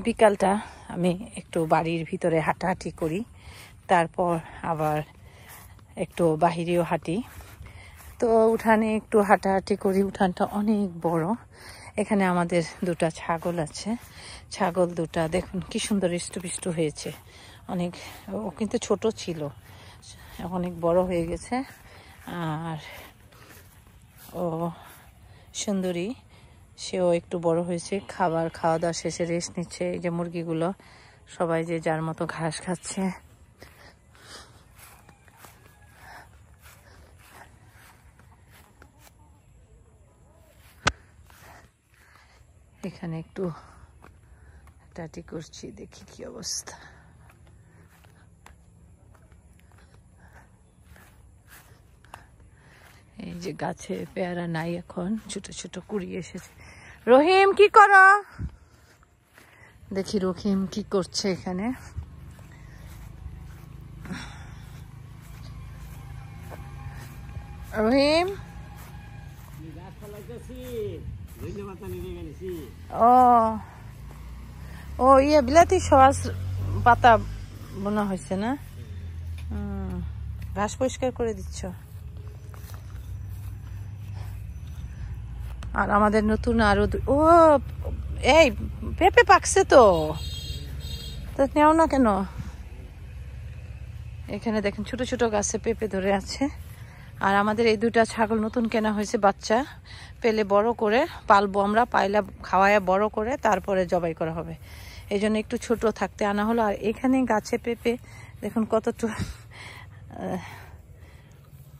বিকালটা আমি একটু বাড়ির ভিতরে হাঁটাহাঁটি করি, তারপর আবার একটু বাহিরেও হাঁটি। তো উঠানে একটু হাঁটাহাঁটি করি। উঠানটা অনেক বড়। এখানে আমাদের দুটা ছাগল আছে। ছাগল দুটা দেখুন কি সুন্দর হৃষ্টপুষ্ট হয়েছে। অনেক, ও কিন্তু ছোট ছিল, অনেক বড় হয়ে গেছে। আর ও সুন্দরী, সেও একটু বড় হয়েছে। খাওয়া দাওয়া শেষে রেস্ট নিচ্ছে। এই যে মুরগিগুলো সবাই যে যার মতো ঘাস খাচ্ছে। এখানে একটু হাঁটাহাঁটি করছি, দেখি কি অবস্থা। এই যে গাছে পেয়ারা নাই, এখন ছোট ছোট কুড়ি এসেছে। রহিম কি করো? দেখি রহিম কি করছে এখানে। রহিম, ও ও ইয়ে বিলাতি সস পাতা বোনা হয়েছে না? ঘাস পরিষ্কার করে দিচ্ছ। আর আমাদের নতুন আরো ও এই পেঁপে পাকছে তো নেও না কেন? এখানে দেখেন ছোট ছোট গাছে পেঁপে ধরে আছে। আর আমাদের এই দুটা ছাগল নতুন কেনা হয়েছে, বাচ্চা পেলে বড় করে পালবো আমরা, পাইলা খাওয়ায় বড় করে তারপরে জবাই করা হবে। এই জন্য একটু ছোট থাকতে আনা হলো। আর এখানে গাছে পেঁপে দেখুন কতটুকু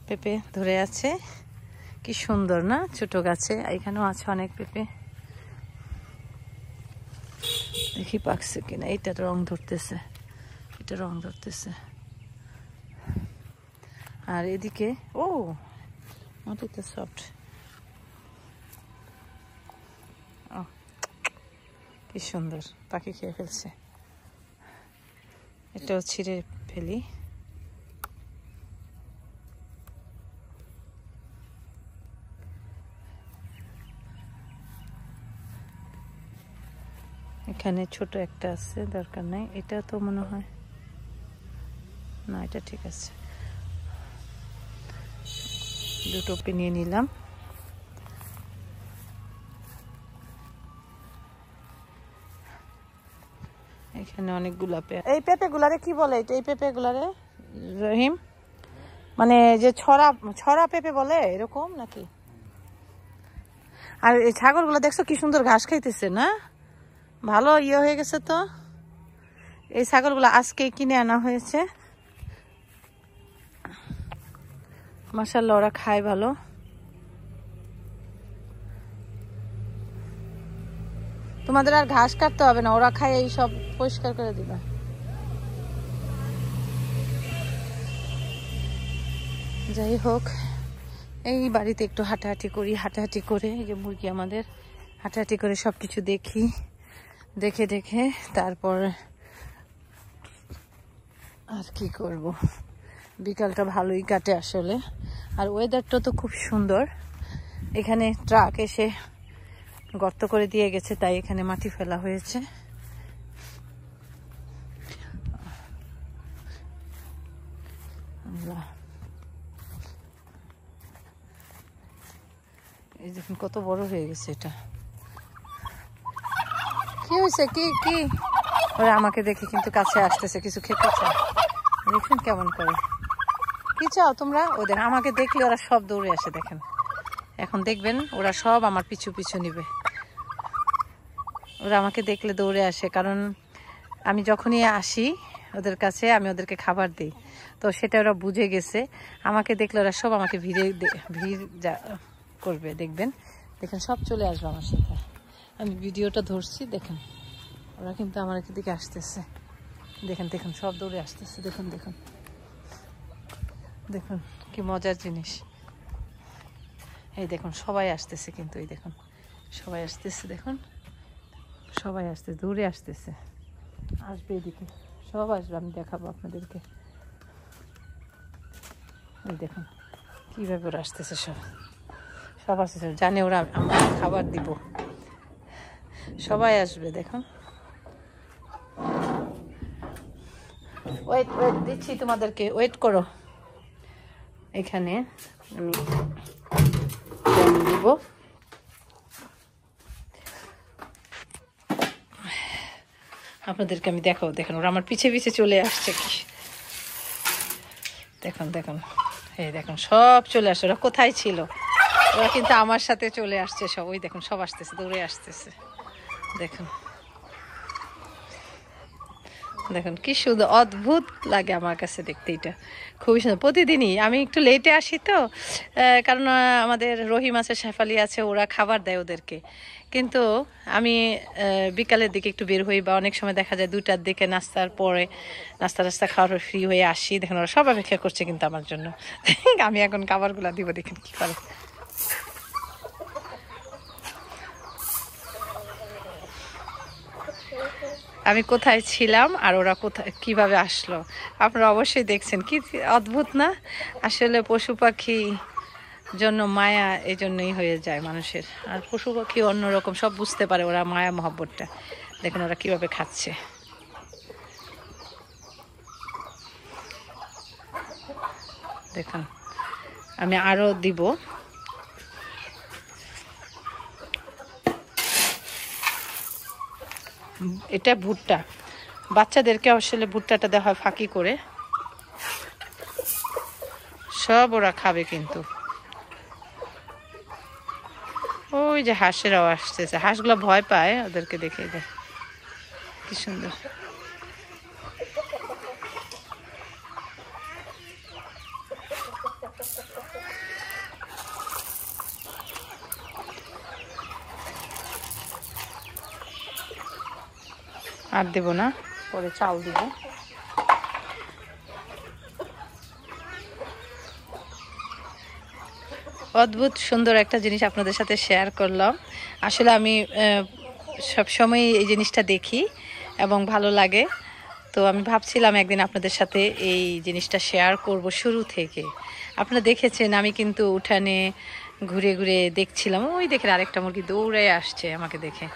পেঁপে ধরে আছে, কি সুন্দর না ছোট গাছে। এখানেও আছে অনেক পেঁপে, দেখি পাকছে কিনা। এটা রং ধরতেছে, এটা রং ধরতেছে। আর এদিকে ও মাটিতে সফট, কি সুন্দর, পাখি খেয়ে ফেলছে। এটাও ছিঁড়ে ফেলি। এখানে ছোট একটা আছে, দরকার নাই। এটা তো মনে হয় না, এটা ঠিক আছে। দুটো নিয়ে নিলাম। এখানে অনেকগুলা পেঁপে। এই পেঁপে গুলারে কি বলে? এই পেঁপে গুলারে রহিম, মানে যে ছড়া ছড়া পেঁপে বলে এরকম নাকি? আর এই ছাগলগুলো দেখছো কি সুন্দর ঘাস খাইতেছে না? ভালো ইয়ে হয়ে গেছে তো। এই ছাগলগুলো আজকে কিনে আনা হয়েছে। মাশাআল্লাহ, ওরা খায় ভালো। তোমাদের আর ঘাস কাটতে হবে না, ওরা খায় এই সব পরিষ্কার করে দিবা। যাই হোক, এই বাড়িতে একটু হাঁটাহাঁটি করি। হাঁটাহাঁটি করে এই যে মুরগি আমাদের, হাঁটাহাঁটি করে সবকিছু দেখি, দেখে দেখে তারপর আর কি করব। বিকালটা ভালোই কাটে আসলে। আর ওয়েদারটা তো খুব সুন্দর। এখানে ট্রাক এসে গর্ত করে দিয়ে গেছে, তাই এখানে মাটি ফেলা হয়েছে। এই দেখুন কত বড় হয়ে গেছে এটা। কি হয়েছে? কি কি ওরা আমাকে দেখে কিন্তু কাছে আসতেছে, কিছু খেতে চায়। দেখুন কেমন করে। কি চাও তোমরা? ও দেখেন আমাকে দেখলে ওরা সব দৌড়ে আসে। দেখেন এখন দেখবেন ওরা সব আমার পিছু পিছু নিবে। ওরা আমাকে দেখলে দৌড়ে আসে, কারণ আমি যখনই আসি ওদের কাছে আমি ওদেরকে খাবার দিই, তো সেটা ওরা বুঝে গেছে। আমাকে দেখলে ওরা সব আমাকে ভিড় করবে। দেখবেন দেখেন সব চলে আসবে আমার সাথে। আমি ভিডিওটা ধরছি, দেখেন ওরা কিন্তু আমার দিকে আসতেছে। দেখেন দেখুন সব দৌড়ে আসতেছে। দেখুন দেখুন দেখুন কি মজার জিনিস। এই দেখুন সবাই আসতেছে, কিন্তু এই দেখুন সবাই আসতেছে। দেখুন সবাই আসতেছে, দৌড়ে আসতেছে। আসবে এদিকে, সব আসবে, আমি দেখাবো আপনাদেরকে। এই দেখুন কীভাবে ওরা আসতেছে, সব সব আসতেছে, জানে ওরা আমরা খাবার দিব। সবাই আসবে দেখুন। ওয়েট ওয়েট দিচ্ছি তোমাদেরকে, ওয়েট করো। এখানে আমি দিব, আপনাদেরকে আমি দেখাবো। দেখুন ওরা আমার পিছে পিছে চলে আসছে কি, দেখুন দেখুন, এই দেখুন সব চলে আসছে। ওরা কোথায় ছিল, ওরা কিন্তু আমার সাথে চলে আসছে সব। ওই দেখুন সব আসতেছে, দৌড়ে আসতেছে। দেখুন দেখুন কি সুন্দর, অদ্ভুত লাগে আমার কাছে দেখতে। এটা খুবই সুন্দর। প্রতিদিনই আমি একটু লেটে আসি তো, কারণ আমাদের রহিম আছে, শেফালি আছে, ওরা খাবার দেয় ওদেরকে। কিন্তু আমি বিকালের দিকে একটু বের হই, বা অনেক সময় দেখা যায় 2টার দিকে নাস্তার পরে, নাস্তা খাওয়ার ফ্রি হয়ে আসি। দেখুন ওরা সব অপেক্ষা করছে কিন্তু আমার জন্য। আমি এখন খাবারগুলো দিব, দেখুন কি করে। আমি কোথায় ছিলাম আর ওরা কোথায় কিভাবে আসলো, আপনারা অবশ্যই দেখছেন। কি অদ্ভুত না? আসলে পশু পাখি জন্য মায়া এই জন্যই হয়ে যায় মানুষের। আর পশু পাখি অন্যরকম, সব বুঝতে পারে ওরা মায়া মহব্বতটা। দেখুন ওরা কিভাবে খাচ্ছে। দেখুন আমি আরো দিব। এটা ভুট্টা, বাচ্চাদেরকে আসলে ভুট্টাটা দেওয়া হয় ফাঁকি করে, সব ওরা খাবে। কিন্তু ওই যে হাঁসেরাও আসতেছে, হাঁসগুলো ভয় পায় ওদেরকে দেখে। দেয় কি সুন্দর। আর দেব না, পরে চাল দিব। অদ্ভুত সুন্দর একটা জিনিস আপনাদের সাথে শেয়ার করলাম। আসলে আমি সবসময় এই জিনিসটা দেখি এবং ভালো লাগে। তো আমি ভাবছিলাম একদিন আপনাদের সাথে এই জিনিসটা শেয়ার করব শুরু থেকে। আপনারা দেখেছেন আমি কিন্তু উঠানে ঘুরে ঘুরে দেখছিলাম। ওই দেখেন আরেকটা মুরগি দৌড়ে আসছে আমাকে দেখে।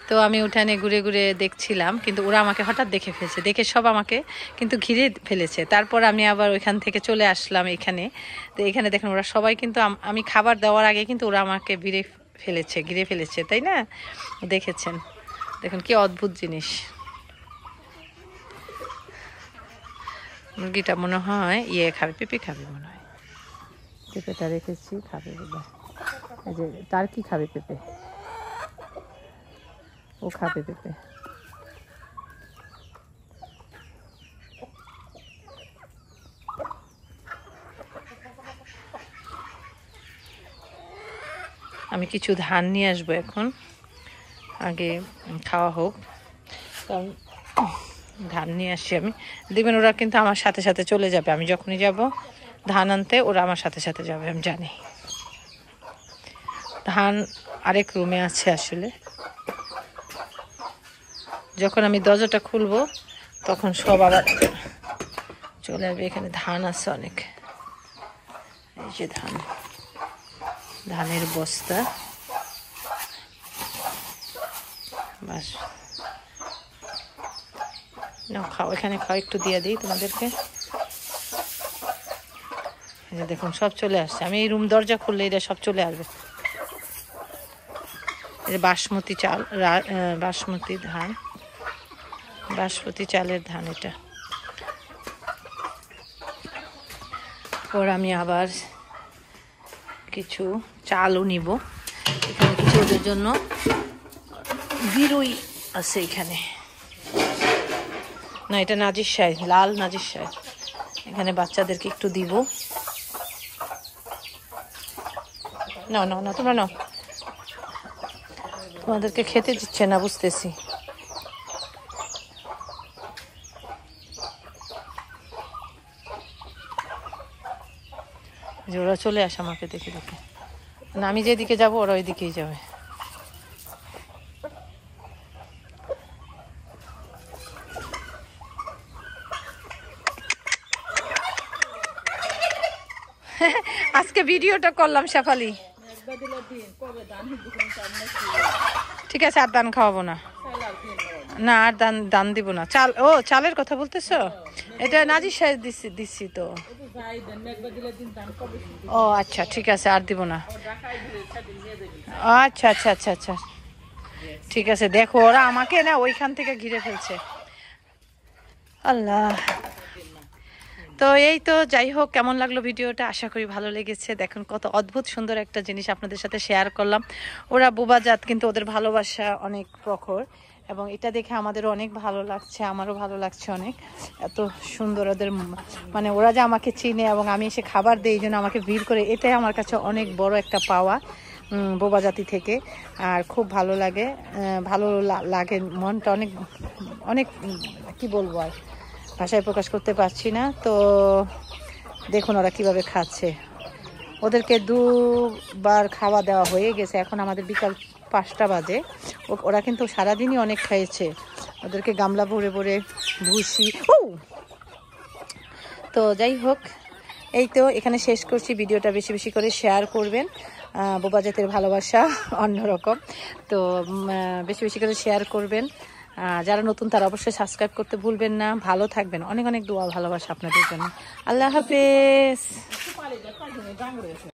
তো আমি উঠানে ঘুরে ঘুরে দেখছিলাম, কিন্তু ওরা আমাকে হঠাৎ দেখে ফেলেছে, দেখে সব আমাকে কিন্তু ঘিরে ফেলেছে। তারপর আমি আবার ওইখান থেকে চলে আসলাম এখানে। তো এখানে দেখেন ওরা সবাই কিন্তু আমি খাবার দেওয়ার আগে কিন্তু ওরা আমাকে ঘিরে ফেলেছে, তাই না? দেখেছেন, দেখুন কি অদ্ভুত জিনিস। মুরগিটা মনে হয় খাবে, পেঁপে খাবে মনে হয়। পেঁপেটা রেখেছি, খাবে বোধ। এই যে তার কি খাবে, পেঁপে, ও খাবে পেঁপে। আমি কিছু ধান নিয়ে আসবো এখন, আগে খাওয়া হোক। কারণ ধান নিয়ে আসছি আমি, দেখবেন ওরা কিন্তু আমার সাথে সাথে চলে যাবে। আমি যখনই যাব ধান আনতে, ওরা আমার সাথে সাথে যাবে, আমি জানি। ধান আরেক রুমে আছে আসলে। যখন আমি দরজাটা খুলবো তখন সব আবার চলে আসবে। এখানে ধান আছে অনেক, এই যে ধানের বস্তা। বাস খাও, এখানে খাও, একটু দিয়ে দিই তোমাদেরকে। দেখুন সব চলে আসছে। আমি এই রুম দরজা খুললে এটা সব চলে আসবে। এটা বাসমতি চাল, বাসমতি ধান, বাসমতি চালের ধান এটা। পর আমি আবার কিছু চালও নিব। এখানে কিছু ওদের জন্য বিরুই আছে এখানে। না, এটা নাজির শাহ, লাল নাজির শাহ। এখানে বাচ্চাদেরকে একটু দিব। না না না, তোমরা নাও, তোমাদেরকে খেতে দিচ্ছে না, বুঝতেছি। যে ওরা চলে আসে আমাকে দেখে দেখে। না, আমি যেদিকে যাবো ওরা ওই দিকেই যাবে। আজকে ভিডিওটা করলাম শেফালি। ঠিক আছে, আর দান খাওয়াবো না। না, আর দান দিব না। চাল, ও চালের কথা বলতেছো? এটা নাজির সাহেব দিচ্ছি তো। ও আচ্ছা ঠিক আছে, আর দিব না। আচ্ছা আচ্ছা আচ্ছা আচ্ছা ঠিক আছে। দেখো ওরা আমাকে না ওইখান থেকে ঘিরে ফেলছে। আল্লাহ। তো এই তো যাই হোক, কেমন লাগলো ভিডিওটা? আশা করি ভালো লেগেছে। দেখুন কত অদ্ভুত সুন্দর একটা জিনিস আপনাদের সাথে শেয়ার করলাম। ওরা বোবাজাত, কিন্তু ওদের ভালোবাসা অনেক প্রখর, এবং এটা দেখে আমাদেরও অনেক ভালো লাগছে, আমারও ভালো লাগছে অনেক। এত সুন্দর ওদের মানে ওরা যে আমাকে চিনে এবং আমি এসে খাবার দিই, এই জন্য আমাকে ভিড় করে, এটাই আমার কাছে অনেক বড় একটা পাওয়া বোবা জাতি থেকে। আর খুব ভালো লাগে, ভালো লাগে, মনটা অনেক অনেক কি বলবো, আর ভাষায় প্রকাশ করতে পারছি না। তো দেখুন ওরা কিভাবে খাচ্ছে। ওদেরকে দুবার খাওয়া দেওয়া হয়ে গেছে, এখন আমাদের বিকাল 5টা বাজে। ওরা কিন্তু সারাদিনই অনেক খেয়েছে। ওদেরকে গামলা ভরে ভরে ভুসি। তো যাই হোক, এই তো এখানে শেষ করছি ভিডিওটা। বেশি বেশি করে শেয়ার করবেন, বোবা জাতের ভালোবাসা অন্যরকম। তো বেশি বেশি করে শেয়ার করবেন। যারা নতুন তারা অবশ্যই সাবস্ক্রাইব করতে ভুলবেন না। ভালো থাকবেন, অনেক অনেক দোয়া ভালোবাসা আপনাদের জন্য। আল্লাহ হাফেজ।